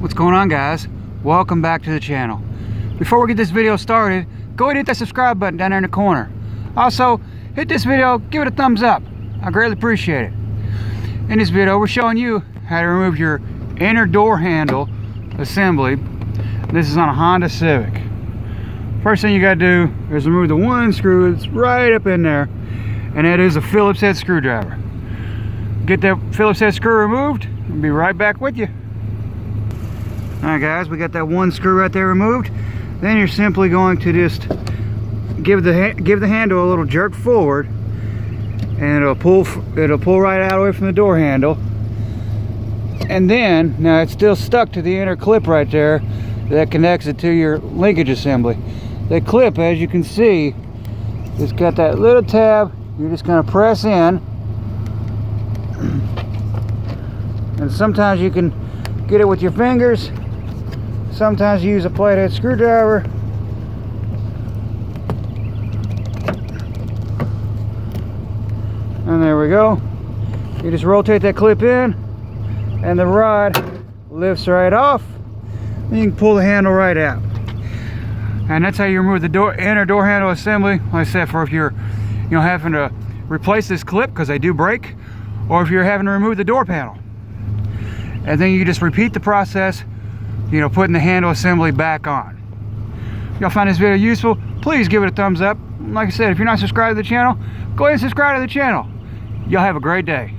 What's going on, guys? Welcome back to the channel. Before we get this video started, go ahead and hit that subscribe button down there in the corner. Also, hit this video, give it a thumbs up. I greatly appreciate it. In this video, we're showing you how to remove your inner door handle assembly. This is on a Honda Civic. First thing you got to do is remove the one screw that's right up in there, and that is a Phillips head screwdriver. Get that Phillips head screw removed, I'll be right back with you. Alright guys, we got that one screw right there removed. Then you're simply going to just give the handle a little jerk forward, and it'll pull right out away from the door handle. And then, now it's still stuck to the inner clip right there that connects it to your linkage assembly. That clip, as you can see, it's got that little tab. You're just going to press in, and sometimes you can get it with your fingers. Sometimes you use a flathead screwdriver. And there we go. You just rotate that clip in, and the rod lifts right off, and you can pull the handle right out. And that's how you remove the inner door handle assembly. Like I said, for if you're having to replace this clip because they do break, or if you're having to remove the door panel. And then you just repeat the process, putting the handle assembly back on. If y'all find this video useful, please give it a thumbs up. Like I said, if you're not subscribed to the channel, go ahead and subscribe to the channel. Y'all have a great day.